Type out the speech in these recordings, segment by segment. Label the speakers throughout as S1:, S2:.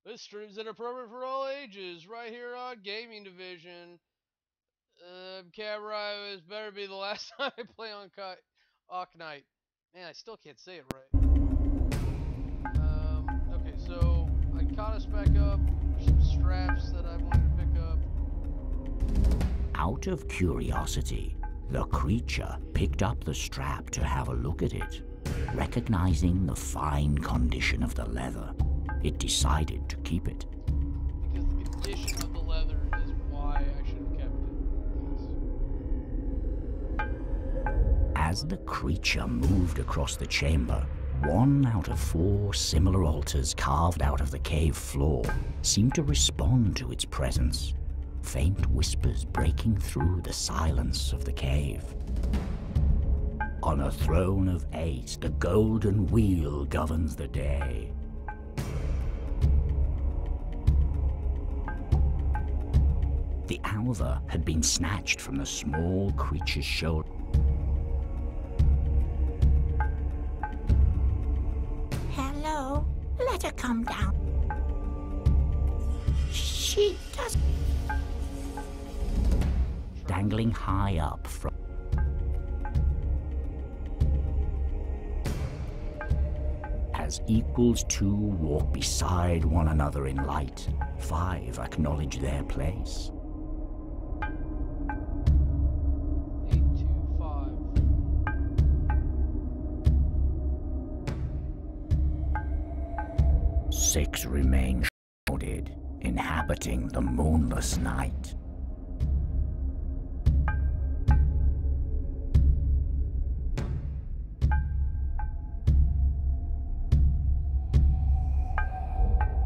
S1: This stream's inappropriate for all ages, right here on Gaming Division. Kamurai, this better be the last time I play on Oknytt. Man, I still can't say it right. Okay, so I caught us back up. Some straps that I wanted to pick up.
S2: Out of curiosity, the creature picked up the strap to have a look at it. Recognizing the fine condition of the leather, it decided to keep it.
S1: Because the condition of the leather is why I should have kept it. Yes.
S2: As the creature moved across the chamber, one out of 4 similar altars carved out of the cave floor seemed to respond to its presence, faint whispers breaking through the silence of the cave. On a throne of 8, the golden wheel governs the day. The alva had been snatched from the small creature's shoulder. Hello, let her come down. She does. Dangling high up from. As equals 2 walk beside one another in light, 5 acknowledge their place.
S1: 8, 2, 5.
S2: 6 remain shrouded, inhabiting the moonless night.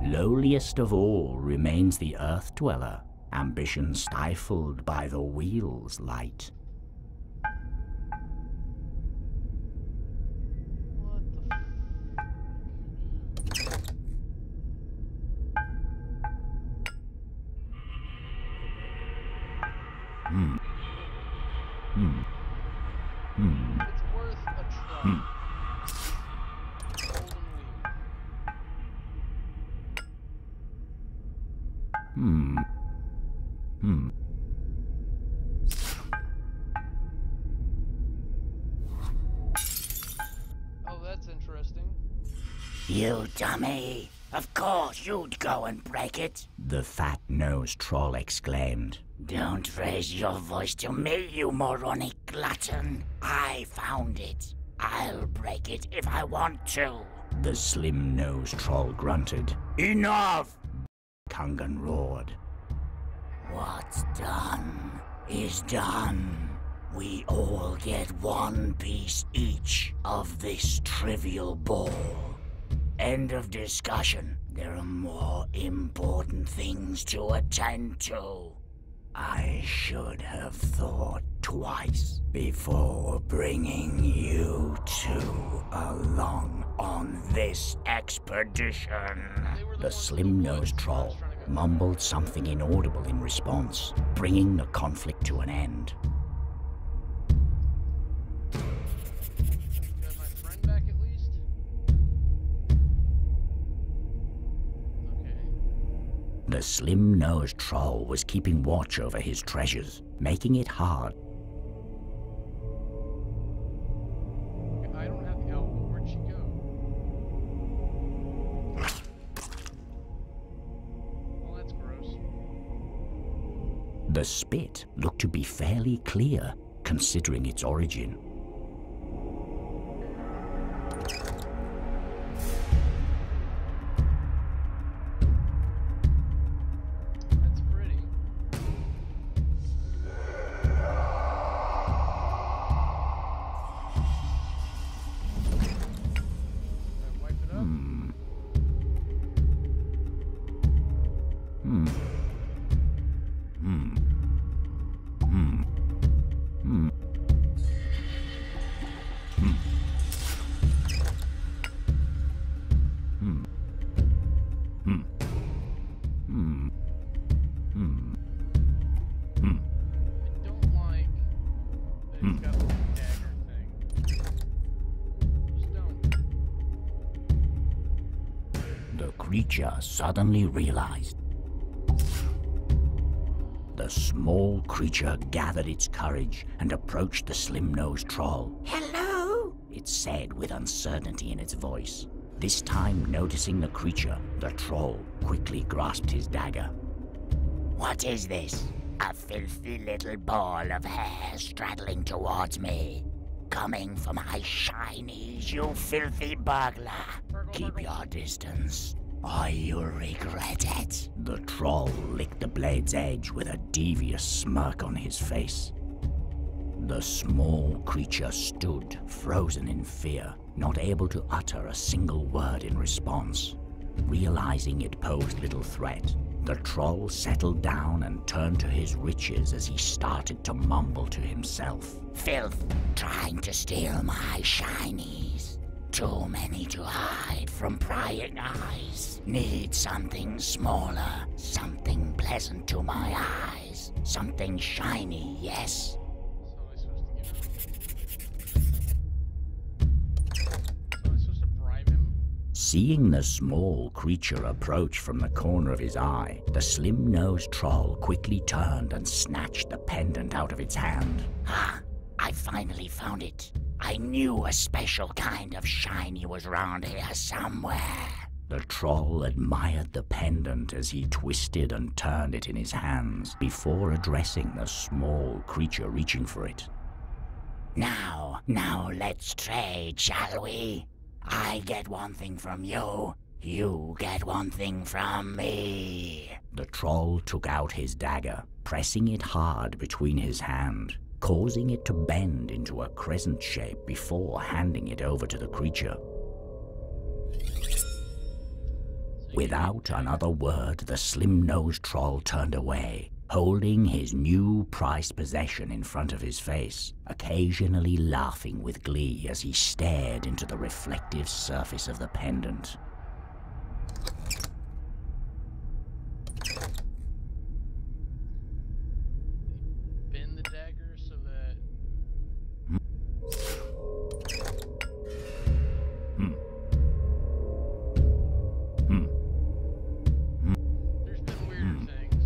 S2: Lowliest of all remains the Earth Dweller, ambition stifled by the wheel's light.
S1: What the f... It's worth a try. Oh, that's interesting.
S2: You dummy! Of course you'd go and break it! The fat-nosed troll exclaimed. Don't raise your voice to me, you moronic glutton! I found it. I'll break it if I want to. The slim-nosed troll grunted. Enough! Kungan roared. What's done is done. We all get 1 piece each of this trivial ball. End of discussion. There are more important things to attend to. I should have thought twice before bringing you 2 along on this expedition. The slim-nosed troll mumbled something inaudible in response, bringing the conflict to an end.
S1: You got my friend back at least? Okay.
S2: The slim-nosed troll was keeping watch over his treasures, making it hard.
S1: I don't have the elbow. Where'd she go? Well, that's gross.
S2: The spit looked to be fairly clear, considering its origin.
S1: That's pretty. I wipe it up.
S2: The creature suddenly realized. The small creature gathered its courage and approached the slim-nosed troll. "Hello," it said with uncertainty in its voice. This time, noticing the creature, the troll quickly grasped his dagger. "What is this? A filthy little ball of hair straddling towards me. Coming for my shinies, you filthy burglar. Keep your distance, or you'll regret it." The troll licked the blade's edge with a devious smirk on his face. The small creature stood, frozen in fear, not able to utter a single word in response. Realizing it posed little threat, the troll settled down and turned to his riches as he started to mumble to himself. "Filth, trying to steal my shinies. Too many to hide from prying eyes. Need something smaller, something pleasant to my eyes. Something shiny, yes." Seeing the small creature approach from the corner of his eye, the slim-nosed troll quickly turned and snatched the pendant out of its hand. "Ah, I finally found it. I knew a special kind of shiny was round here somewhere." The troll admired the pendant as he twisted and turned it in his hands before addressing the small creature reaching for it. Now let's trade, shall we? I get one thing from you, you get one thing from me." The troll took out his dagger, pressing it hard between his hand, causing it to bend into a crescent shape before handing it over to the creature. Without another word, the slim-nosed troll turned away, holding his new prized possession in front of his face, occasionally laughing with glee as he stared into the reflective surface of the pendant.
S1: Bend the dagger so that... There's been weirder things.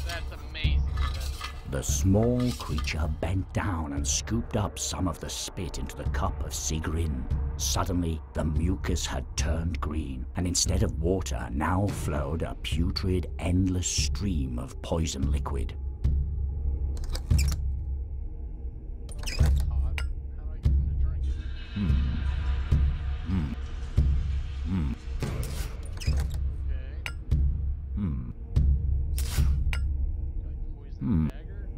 S1: That's amazing.
S2: The small creature bent down and scooped up some of the spit into the cup of Sigrin. Suddenly, the mucus had turned green, and instead of water now flowed a putrid, endless stream of poison liquid.
S1: That's hot. How do I get him to drink it? Okay. Poison dagger?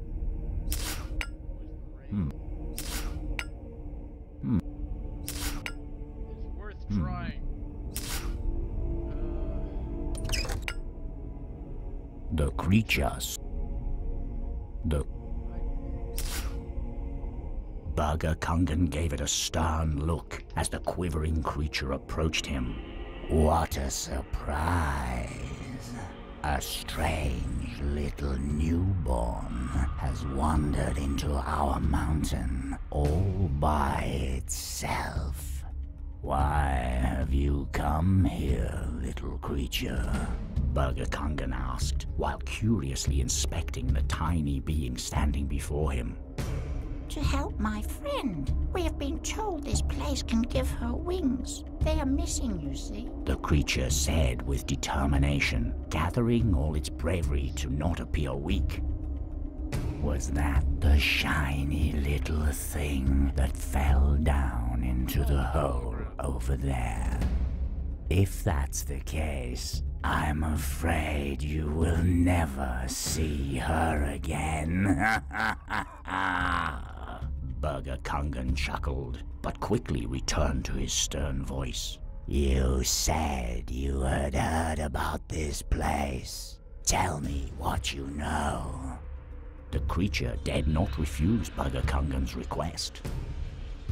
S1: Poison ring? It's worth trying.
S2: The creatures. Burger Kungan gave it a stern look as the quivering creature approached him. "What a surprise! A strange little newborn has wandered into our mountain all by itself. Why have you come here, little creature?" Burger Kungan asked, while curiously inspecting the tiny being standing before him.
S3: "To help my friend. We have been told this place can give her wings. They are missing, you see,"
S2: the creature said with determination, gathering all its bravery to not appear weak. "Was that the shiny little thing that fell down into the hole over there? If that's the case, I'm afraid you will never see her again." Burger Kungan chuckled, but quickly returned to his stern voice. "You said you had heard about this place. Tell me what you know." The creature dared not refuse Burger Kungan's request.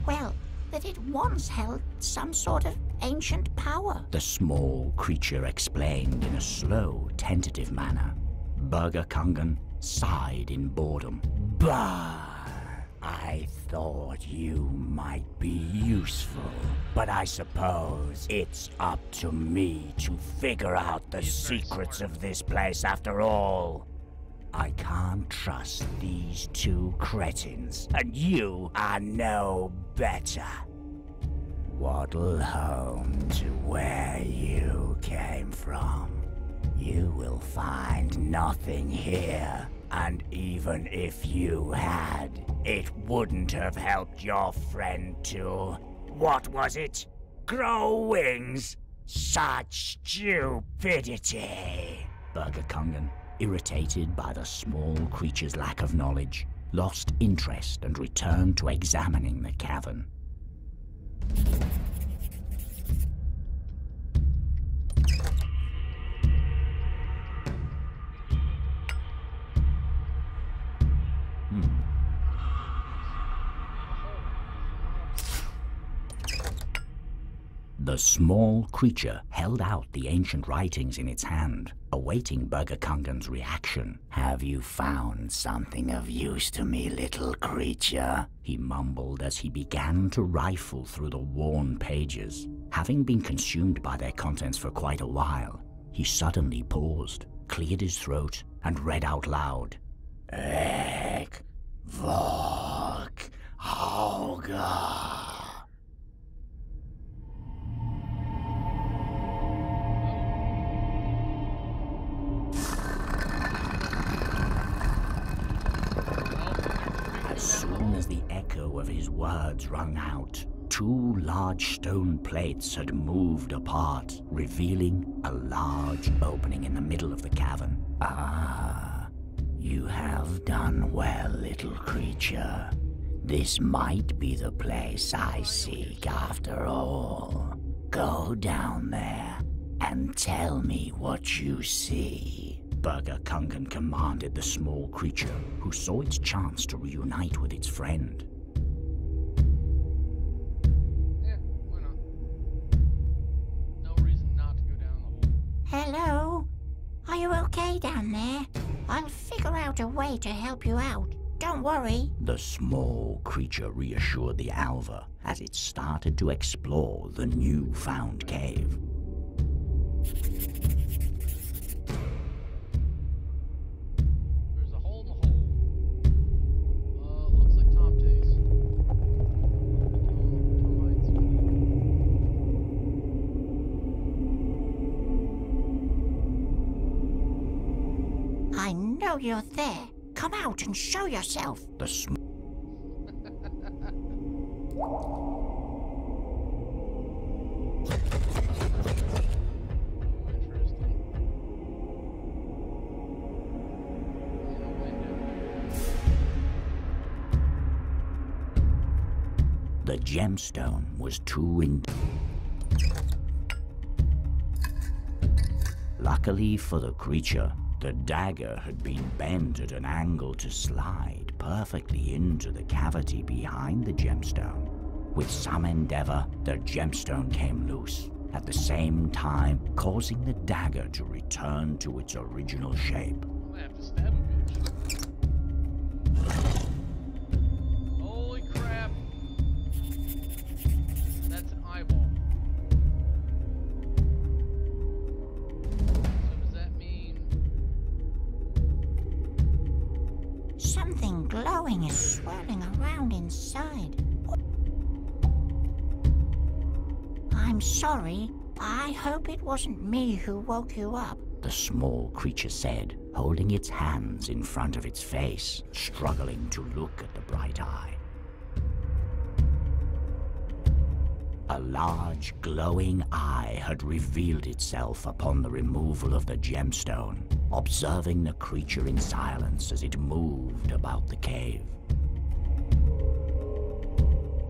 S3: "Well, that it once held some sort of ancient power.
S2: The small creature explained in a slow, tentative manner. Burger Kungan sighed in boredom. Bah! I thought you might be useful, but I suppose it's up to me to figure out the secrets of this place after all. I can't trust these two cretins, and you are no better. Waddle home to where you came from. You will find nothing here, and even if you had, it wouldn't have helped your friend to... what was it? Grow wings? Such stupidity! Burger Kungan, irritated by the small creature's lack of knowledge, lost interest and returned to examining the cavern. The small creature held out the ancient writings in its hand, awaiting Burger Kungan's reaction. Have you found something of use to me, little creature? He mumbled as he began to rifle through the worn pages. Having been consumed by their contents for quite a while, he suddenly paused, cleared his throat, and read out loud. Ek, Vok, Auga. As soon as the echo of his words rung out, two large stone plates had moved apart, revealing a large opening in the middle of the cavern. Ah, you have done well, little creature. This might be the place I seek after all. Go down there and tell me what you see. Burger Kungan commanded the small creature, who saw its chance to reunite with its friend.
S1: Yeah, why not? No reason not to go down the hole.
S3: Hello? Are you okay down there? I'll figure out a way to help you out. Don't worry.
S2: The small creature reassured the Alva as it started to explore the new-found cave.
S1: There's a hole in the hole. Looks like Tom T's.
S3: I know you're there. Come out and show yourself.
S2: The The gemstone was Luckily for the creature, the dagger had been bent at an angle to slide perfectly into the cavity behind the gemstone. With some endeavor, the gemstone came loose, at the same time causing the dagger to return to its original shape.
S1: I'm gonna have to stab a bitch. Holy crap! That's an eyeball. So does that mean...
S3: Something glowing is swirling around inside. I'm sorry. I hope it wasn't me who woke you up.
S2: The small creature said, holding its hands in front of its face, struggling to look at the bright eye. A large, glowing eye had revealed itself upon the removal of the gemstone, observing the creature in silence as it moved about the cave.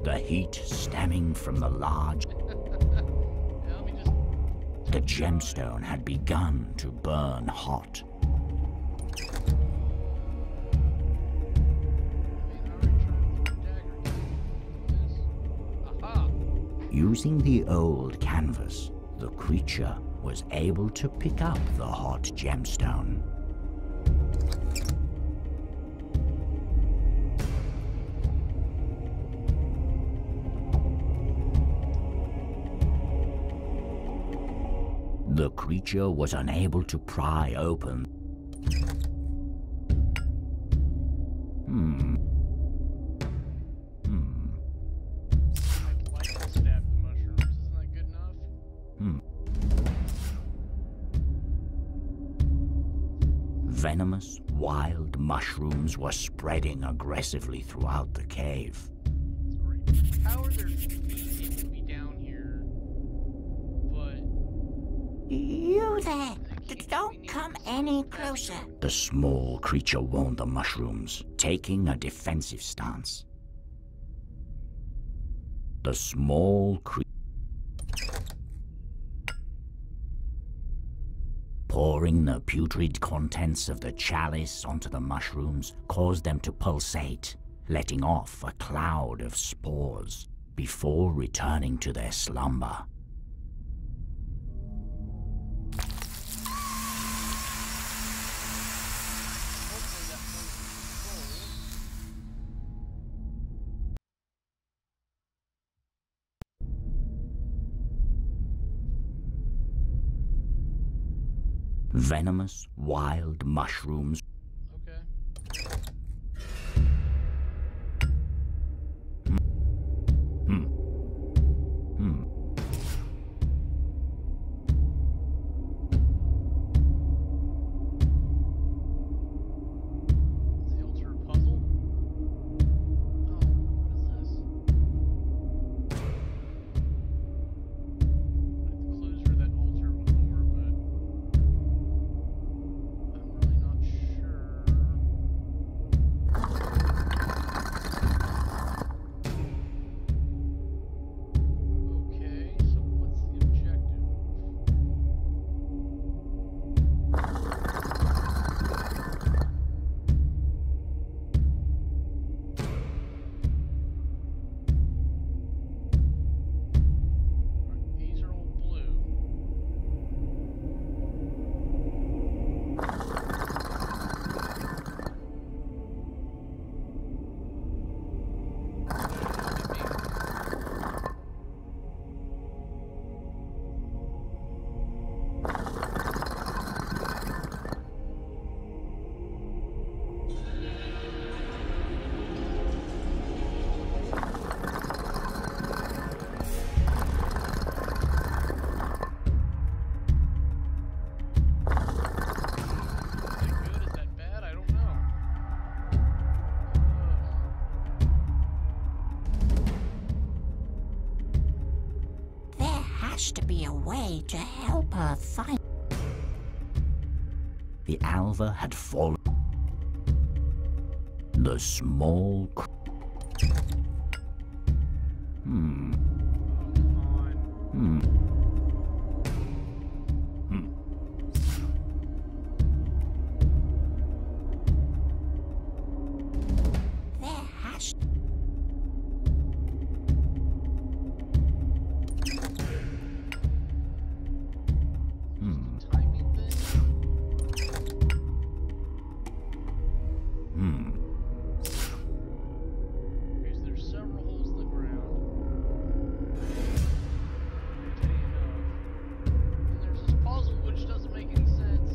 S2: The heat stemming from the large... The gemstone had begun to burn hot. Using the old canvas, the creature was able to pick up the hot gemstone. The creature was unable to pry open.
S1: I'd like to stab the mushrooms. Isn't that good enough?
S2: Venomous, wild mushrooms were spreading aggressively throughout the cave.
S1: That's great. How are there feet to be down here? But
S3: You there! Don't come any closer.
S2: The small creature warned the mushrooms, taking a defensive stance. The small creature pouring the putrid contents of the chalice onto the mushrooms caused them to pulsate, letting off a cloud of spores before returning to their slumber.
S1: hopefully that poison
S2: Venomous, wild mushrooms.
S1: control. Okay. Is the altar a puzzle? Oh, what is this? Like the clues for that altar before, but I'm really not sure. Okay, so what's the objective? Right, these are all blue. Is that good? Is that bad? I don't know.
S3: There has to be a way to help her find.
S2: The alva had fallen. The small
S1: Come on.
S3: There has
S1: Timing thing? Okay, so there's several holes in the ground. Irritating enough. And there's this puzzle which doesn't make any sense.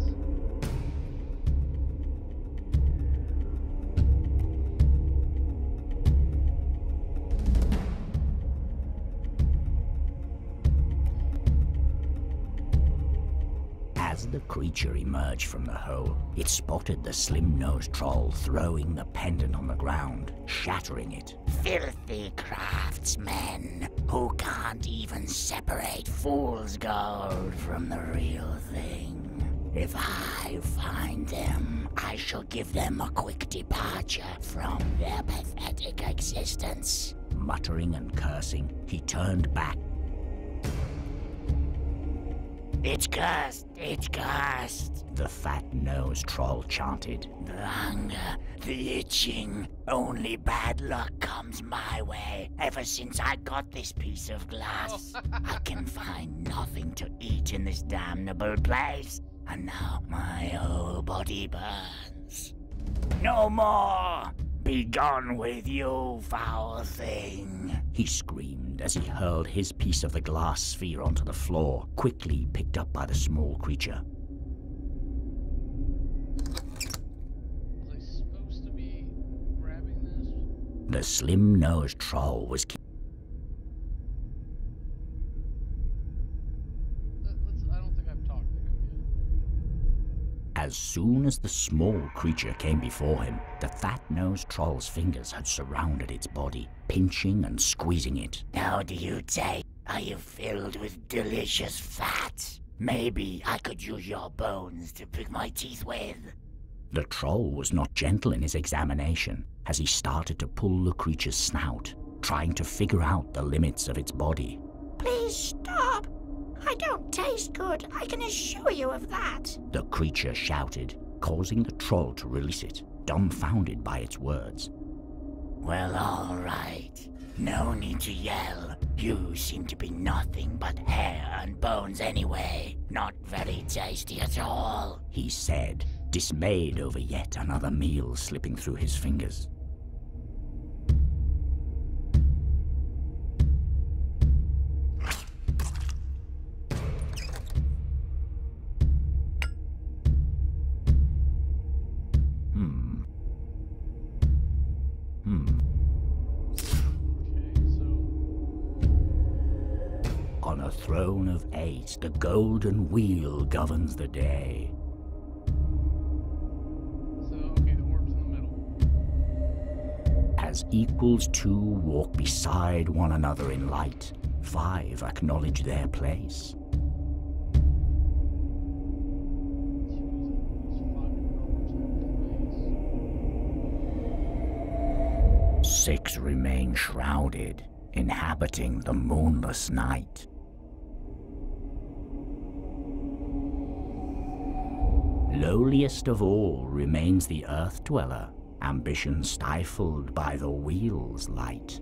S2: As the creature emerged from the hole, it spotted the slim-nosed troll throwing the pendant on the ground, shattering it.
S3: filthy craftsmen who can't even separate fool's gold from the real thing. If I find them, I shall give them a quick departure from their pathetic existence.
S2: Muttering and cursing, he turned back.
S3: It's cursed, it's cursed, the fat-nosed troll chanted. The hunger, the itching, only bad luck comes my way. Ever since I got this piece of glass, I can find nothing to eat in this damnable place, and now my whole body burns. No more! Be gone with you, foul thing! He screamed as he hurled his piece of the glass sphere onto the floor, quickly picked up by the small creature.
S1: Was I supposed to be grabbing this?
S3: The slim-nosed troll was
S1: I don't think I've talked to him yet.
S3: As soon as the small creature came before him, the fat-nosed troll's fingers had surrounded its body, pinching and squeezing it. How do you take? Are you filled with delicious fat? Maybe I could use your bones to pick my teeth with. The troll was not gentle in his examination as he started to pull the creature's snout, trying to figure out the limits of its body.
S2: Please stop. I don't taste good, I can assure you of that.
S3: The creature shouted, causing the troll to release it, dumbfounded by its words. Well, all right. No need to yell. You seem to be nothing but hair and bones anyway. Not very tasty at all, he said, dismayed over yet another meal slipping through his fingers. On a throne of 8, the golden wheel governs the day.
S1: So, okay, the orb's in the middle.
S3: As equals 2 walk beside one another in light, 5 acknowledge their place. Six remain shrouded, inhabiting the moonless night. Lowliest of all remains the Earth Dweller, ambition stifled by the wheel's light.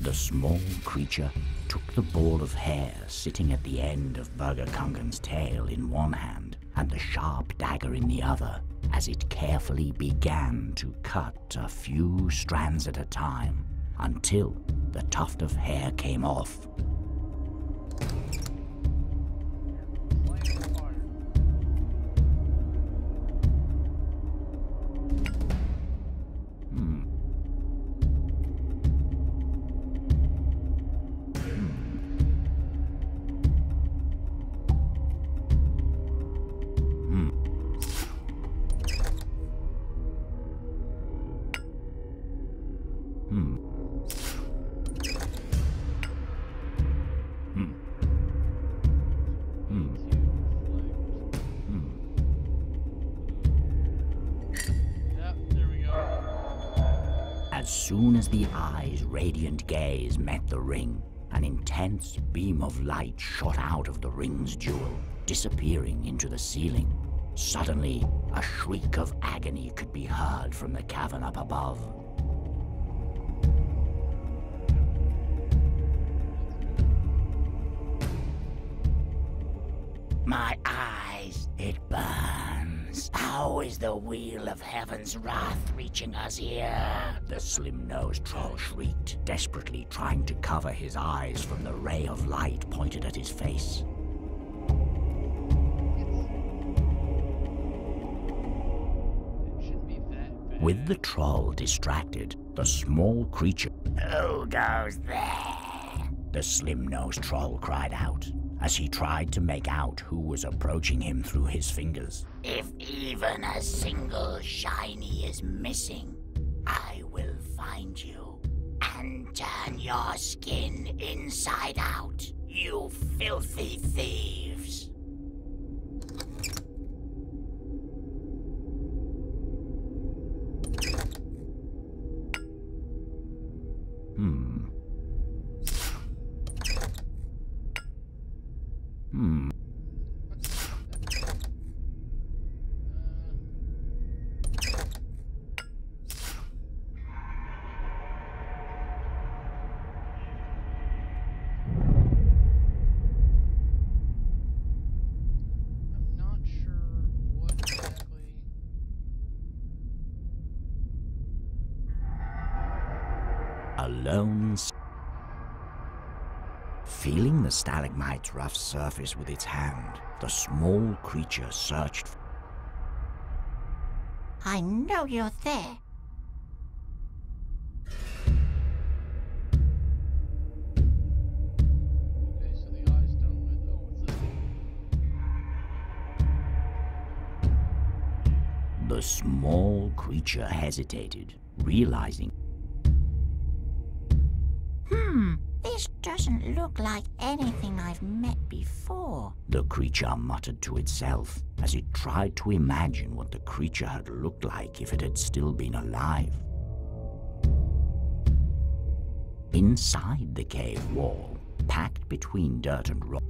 S3: The small creature took the ball of hair sitting at the end of Burger Kungen's tail in one hand and the sharp dagger in the other as it carefully began to cut a few strands at a time until the tuft of hair came off. As soon as the eye's radiant gaze met the ring, an intense beam of light shot out of the ring's jewel, disappearing into the ceiling. Suddenly, a shriek of agony could be heard from the cavern up above. My eyes, it burns. How is the wheel of heaven's wrath reaching us here? The slim-nosed troll shrieked, desperately trying to cover his eyes from the ray of light pointed at his face.
S1: It shouldn't be that bad.
S3: With the troll distracted, the small creature... Who goes there? The slim-nosed troll cried out, as he tried to make out who was approaching him through his fingers. If even a single shiny is missing, I will find you and turn your skin inside out, you filthy thieves.
S1: I'm not sure what exactly.
S2: Alone. Feeling the stalagmite's rough surface with its hand, the small creature searched.
S3: I know you're there.
S1: Okay, so the eye's done with. Oh, what's this?
S2: The small creature hesitated, realizing.
S3: This doesn't look like anything I've met before.
S2: The creature muttered to itself as it tried to imagine what the creature had looked like if it had still been alive. Inside the cave wall, packed between dirt and rock.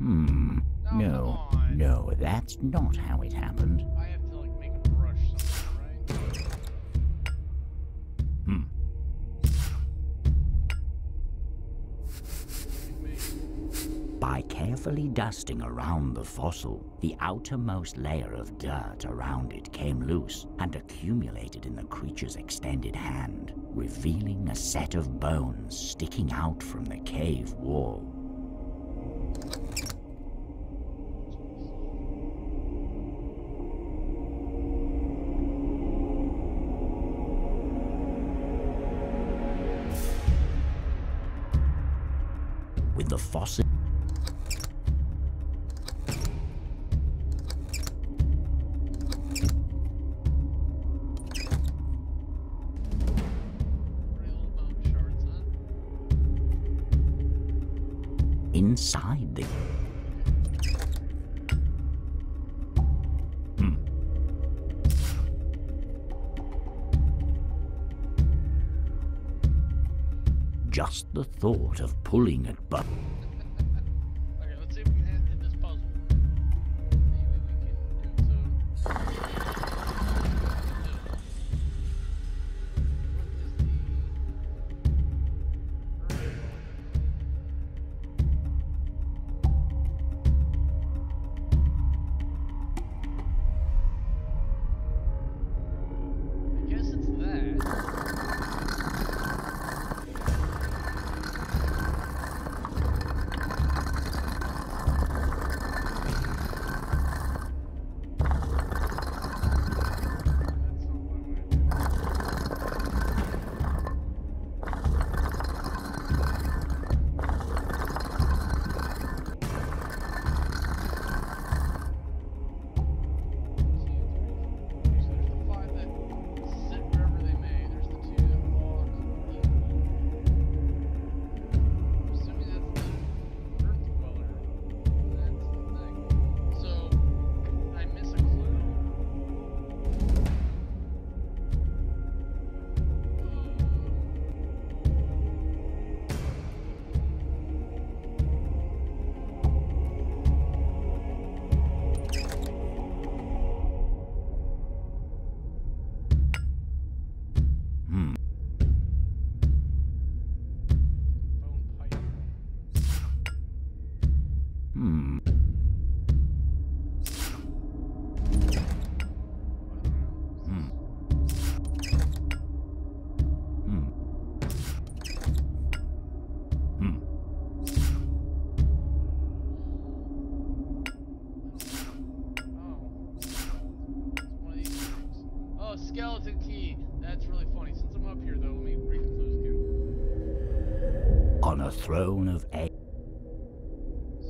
S1: No, come on.
S2: No, that's not how it happened.
S1: I have to like make a brush somewhere, right?
S2: By carefully dusting around the fossil, the outermost layer of dirt around it came loose and accumulated in the creature's extended hand, revealing a set of bones sticking out from the cave wall. With the fossil inside the just the thought of pulling it but
S1: Okay, let's see if we can hit this puzzle. Maybe we can do I guess it's that. Skeleton key. That's really funny. Since I'm up here, though, let me read the clues again.
S2: on a throne of egg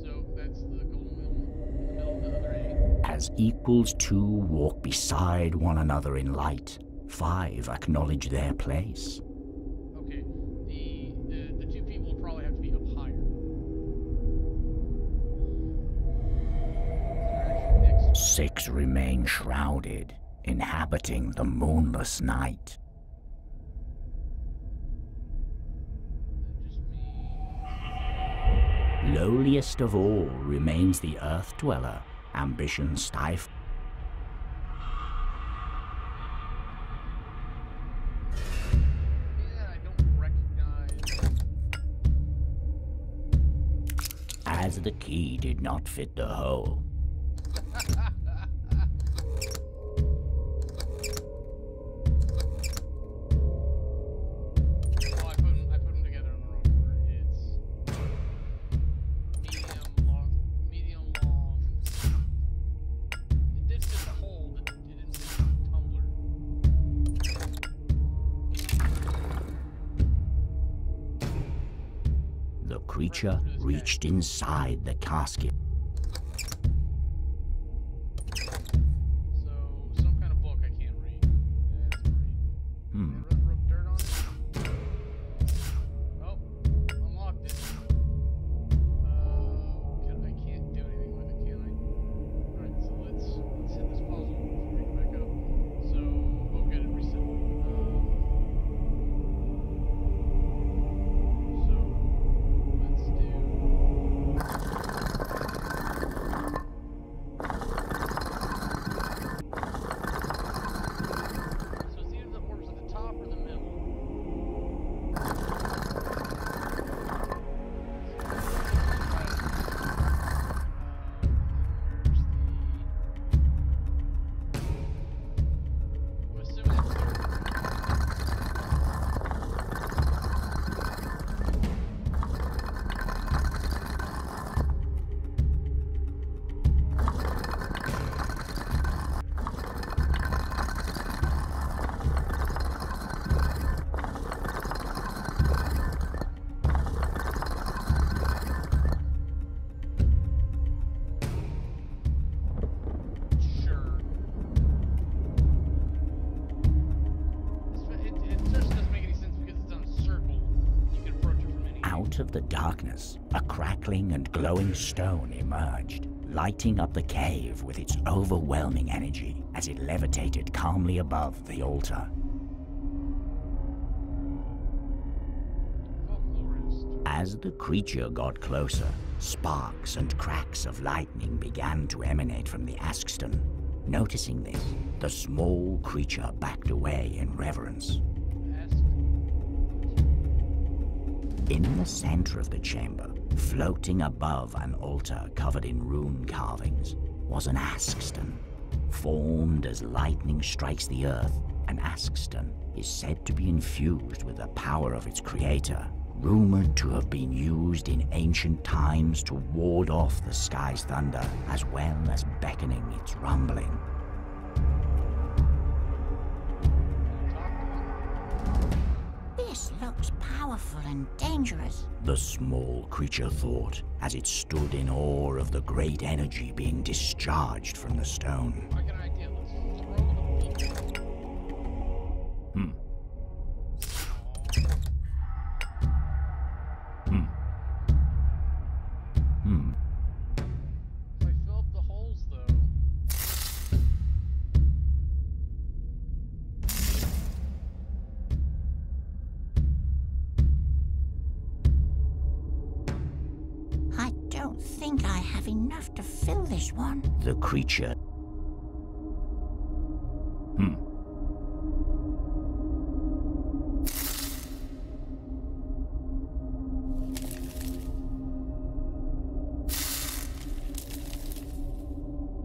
S1: So that's the golden wheel in the middle of the other 8.
S2: as equals two walk beside one another in light, 5 acknowledge their place.
S1: Okay, the 2 people will probably have to be up higher. They're actually next.
S2: 6 remain shrouded, inhabiting the moonless night.
S1: Just me.
S2: Lowliest of all remains the Earth Dweller, ambition stifled.
S1: Yeah, I don't recognize.
S2: As the key did not fit the hole,
S1: Oh, I put them together in the wrong order. It's medium, long. It did fit the hole, but it didn't fit the tumbler.
S2: the creature reached inside the casket.
S1: So, some kind of book I can't read. That's great. Rub dirt on it. Oh, unlocked it. I can't do anything with it, can I? Alright, so let's hit this puzzle before we get back up. So, oh good, it reset. So it's either the orbs at the top or the middle. I'm assuming that's sure. It just doesn't make any sense because it's on a circle. You can approach it from any angle.
S2: Out of the darkness, a crackling and glowing stone emerged, lighting up the cave with its overwhelming energy as it levitated calmly above the altar.
S1: Folklorist.
S2: As the creature got closer, sparks and cracks of lightning began to emanate from the Askstone. Noticing this, the small creature backed away in reverence. In the center of the chamber, floating above an altar covered in rune carvings, was an Askstone. Formed as lightning strikes the earth, an Askstone is said to be infused with the power of its creator, rumored to have been used in ancient times to ward off the sky's thunder, as well as beckoning its rumbling.
S3: This looks powerful and dangerous.
S2: The small creature thought, as it stood in awe of the great energy being discharged from the stone.
S1: I got an idea. Let's throw the book. If I fill up the holes, though.
S3: I don't think I have enough to fill this one.
S2: The creature.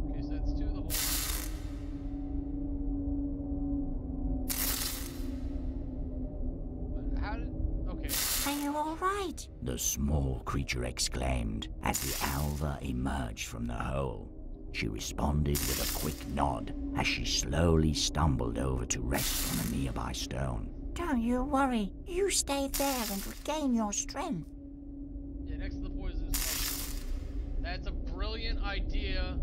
S1: Okay, so that's 2 of the holes. But how did... Okay.
S3: Are you all right?
S2: The small creature exclaimed as the Alva emerged from the hole. She responded with a quick nod as she slowly stumbled over to rest on a nearby stone.
S3: Don't you worry. You stay there and regain your strength.
S1: Yeah, next to the poisonous mushroom. That's a brilliant idea.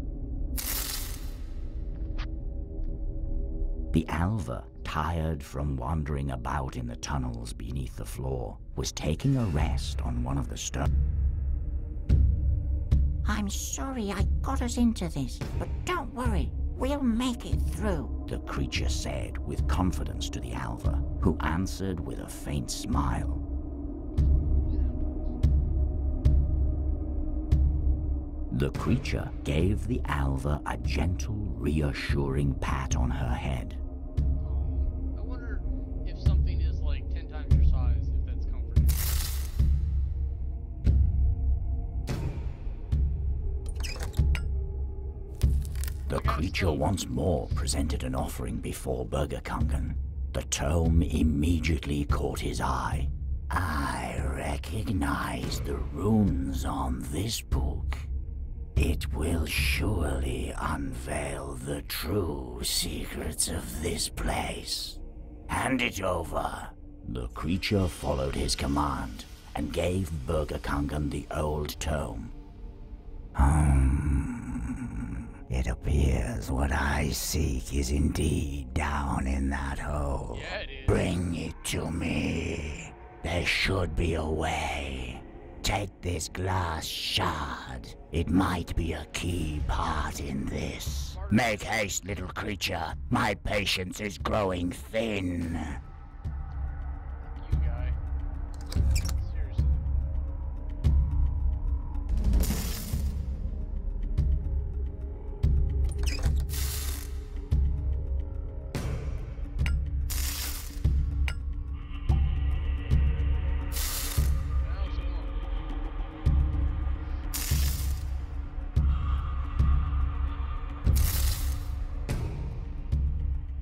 S2: The Alva tired from wandering about in the tunnels beneath the floor, was taking a rest on one of the stones.
S3: I'm sorry I got us into this, but don't worry, we'll make it through,
S2: the creature said with confidence to the Alva, who answered with a faint smile. The creature gave the Alva a gentle, reassuring pat on her head.
S1: I wonder if something is like 10 times your size, if that's comforting.
S2: The creature once more presented an offering before Burgerkongen. The tome immediately caught his eye. I recognize the runes on this book. It will surely unveil the true secrets of this place. Hand it over. The creature followed his command and gave Burgerkongen the old tome. It appears what I seek is indeed down in that hole.
S1: Yeah, it is.
S2: Bring it to me. There should be a way. Take this glass shard. It might be a key part in this. Make haste, little creature. My patience is growing thin.
S1: You guy. Seriously.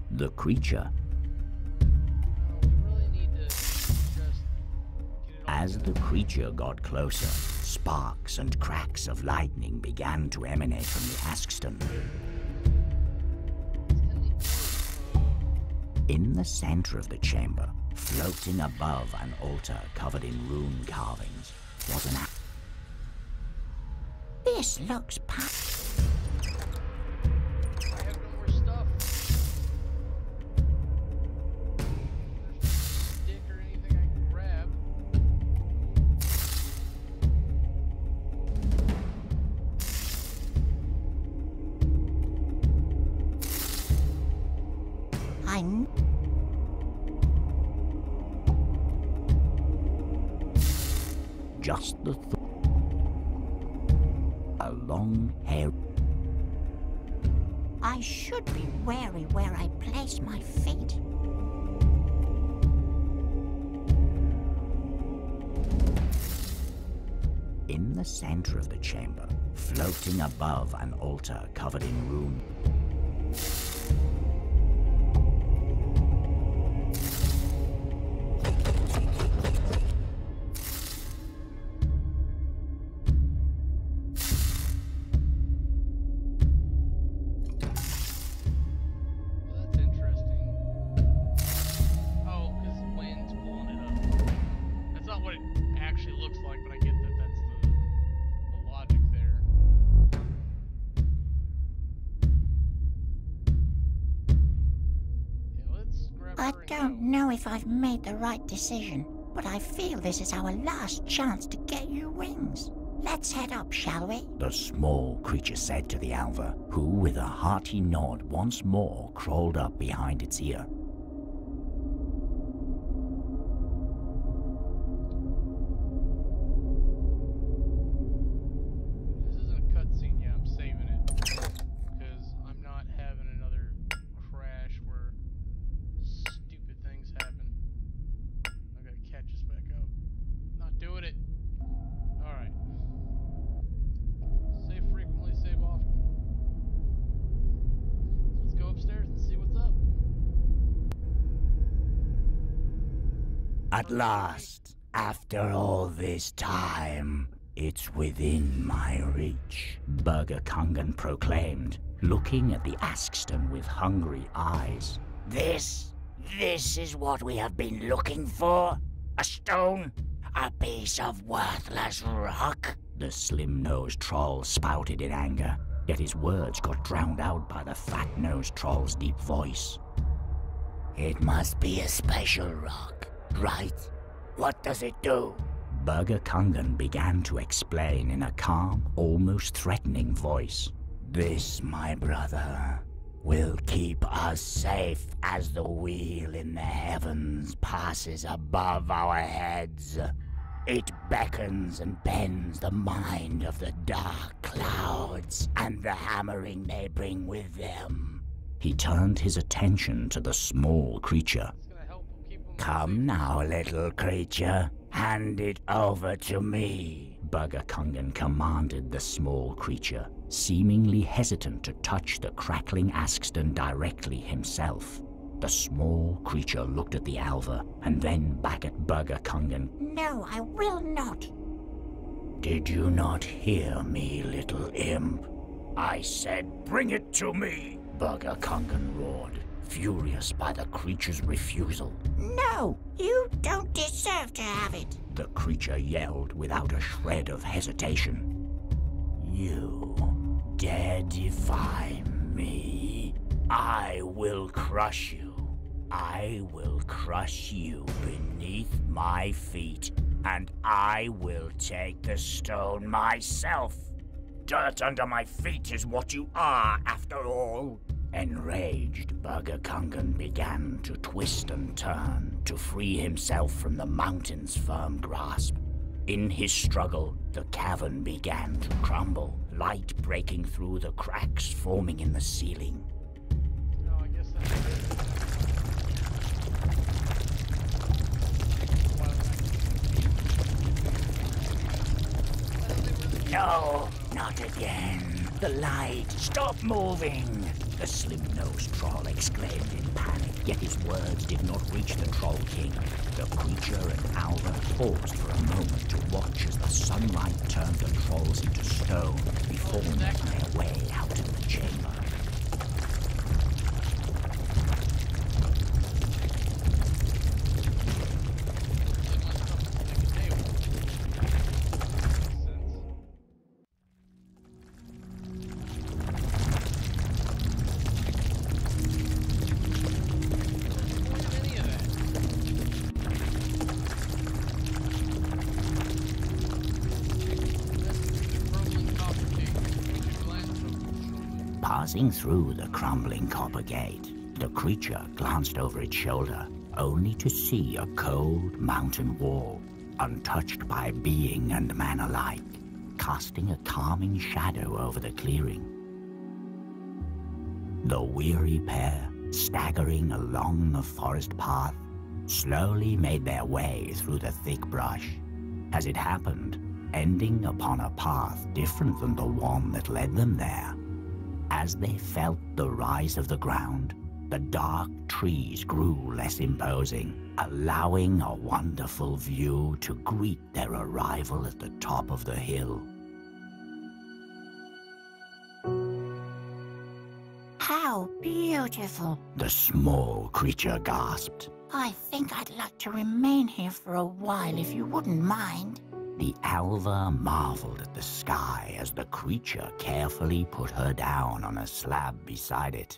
S2: The creature, as the creature got closer, sparks and cracks of lightning began to emanate from the Askstone. In the center of the chamber, floating above an altar covered in rune carvings, was an
S3: This looks
S1: I have no more stuff. There's no stick or anything I can grab.
S2: just the a long hair.
S3: I should be wary where I place my feet.
S2: In the center of the chamber, floating above an altar covered in rune.
S3: I don't know if I've made the right decision, but I feel this is our last chance to get you wings. Let's head up, shall we?
S2: The small creature said to the Alva, who with a hearty nod once more crawled up behind its ear.
S1: This isn't a cutscene yet, I'm saving it. Because I'm not having another crash where stupid things happen. I gotta catch us back up. Not doing it. Alright. Save frequently, save often. So let's go upstairs and see what's up.
S2: At last, after all this time, it's within my reach, Burgerkongen proclaimed, looking at the Askstone with hungry eyes.
S3: This is what we have been looking for? A stone? A piece of worthless rock?
S2: The slim-nosed troll spouted in anger, yet his words got drowned out by the fat-nosed troll's deep voice. It must be a special rock, right? What does it do? Burger Kungan began to explain in a calm, almost threatening voice. This, my brother, will keep us safe as the wheel in the heavens passes above our heads. It beckons and bends the mind of the dark clouds and the hammering they bring with them. He turned his attention to the small creature. Come now, little creature. Hand it over to me, Burger Kungan commanded the small creature, seemingly hesitant to touch the crackling Axton directly himself. The small creature looked at the Alva and then back at Burger Kungan.
S3: No, I will not.
S2: Did you not hear me, little imp? I said, bring it to me, Burger Kungan roared, furious by the creature's refusal.
S3: No, you don't deserve to have it,
S2: the creature yelled without a shred of hesitation. You dare defy me? I will crush you. I will crush you beneath my feet, and I will take the stone myself. Dirt under my feet is what you are, after all. Enraged, Burger Kungan began to twist and turn to free himself from the mountain's firm grasp. In his struggle, the cavern began to crumble, light breaking through the cracks forming in the ceiling.
S1: No, I guess that's it.
S2: No, not again. The light, stop moving! The slim-nosed troll exclaimed in panic, yet his words did not reach the Troll King. The creature and Alva paused for a moment to watch as the sunlight turned the trolls into stone before making their way out of the chamber. Passing through the crumbling copper gate, the creature glanced over its shoulder, only to see a cold mountain wall, untouched by being and man alike, casting a calming shadow over the clearing. The weary pair, staggering along the forest path, slowly made their way through the thick brush. As it happened, ending upon a path different than the one that led them there. As they felt the rise of the ground, the dark trees grew less imposing, allowing a wonderful view to greet their arrival at the top of the hill.
S3: How beautiful,
S2: The small creature gasped.
S3: I think I'd like to remain here for a while if you wouldn't mind.
S2: The Alva marveled at the sky as the creature carefully put her down on a slab beside it.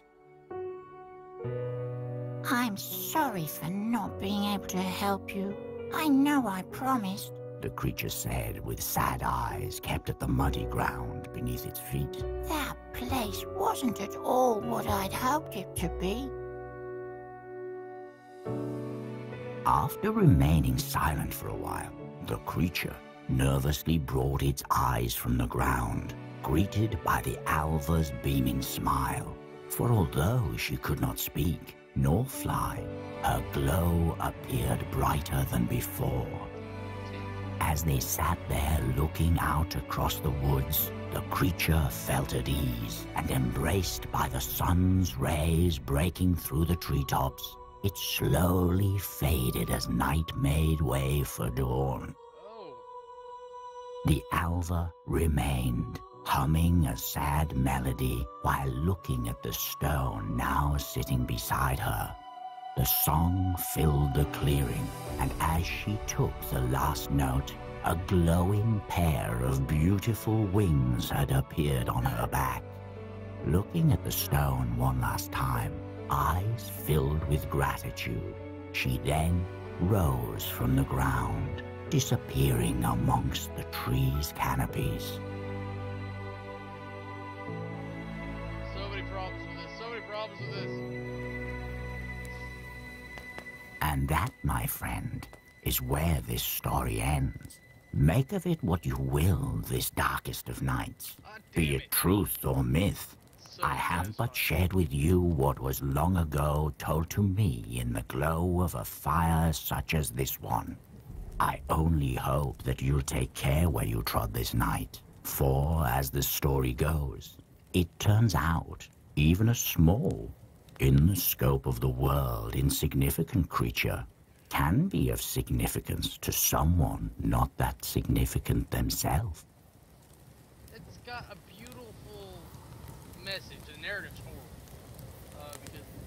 S3: I'm sorry for not being able to help you. I know I promised.
S2: The creature said with sad eyes kept at the muddy ground beneath its feet.
S3: That place wasn't at all what I'd hoped it to be.
S2: After remaining silent for a while, the creature nervously brought its eyes from the ground, greeted by the Alva's beaming smile. For although she could not speak nor fly, her glow appeared brighter than before. As they sat there looking out across the woods, the creature felt at ease, and embraced by the sun's rays breaking through the treetops, it slowly faded as night made way for dawn. The Alva remained, humming a sad melody while looking at the stone now sitting beside her. The song filled the clearing, and as she took the last note, a glowing pair of beautiful wings had appeared on her back. Looking at the stone one last time, eyes filled with gratitude. She then rose from the ground, disappearing amongst the trees' canopies.
S1: So many problems with this. So many problems with this.
S2: And that, my friend, is where this story ends. Make of it what you will this darkest of nights. Be it truth or myth,
S1: So
S2: I have but
S1: satisfying.
S2: shared with you what was long ago told to me in the glow of a fire such as this one. I only hope that you'll take care where you trod this night, for, as the story goes, it turns out even a small, in the scope of the world, insignificant creature can be of significance to someone not that significant themselves.
S1: It's got a beautiful message. The narrative's horrible.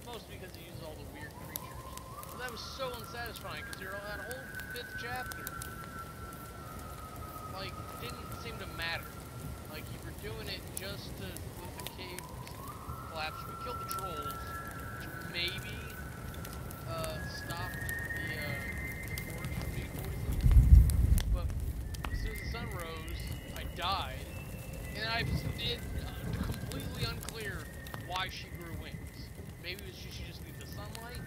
S1: Mostly because it uses all the weird creatures. But that was so unsatisfying because that whole 5th chapter, like, didn't seem to matter. Like, you were doing it just to, with the caves collapse. We killed the trolls, which maybe stopped the forest from being poisoned. But as soon as the sun rose, I died, and it's completely unclear why she grew wings. Maybe she just needed the sunlight.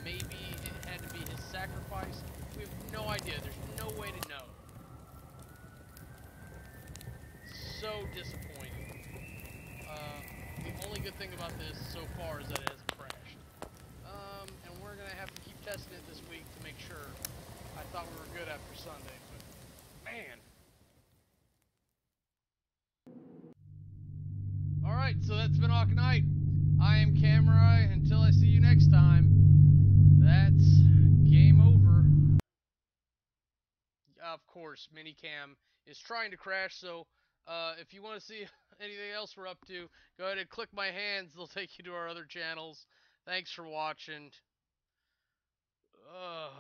S1: Maybe it had to be his sacrifice. We have no idea. There's no way to know. So disappointing. The only good thing about this so far is that it hasn't crashed. And we're gonna have to keep testing it this week to make sure. I thought we were good after Sunday, but man. Alright, so that's been Oknytt. I am Kamurai. Until I see you next time, that's game over. Of course, Minicam is trying to crash, so if you want to see anything else we're up to, go ahead and click my hands. They'll take you to our other channels. Thanks for watching. Ugh.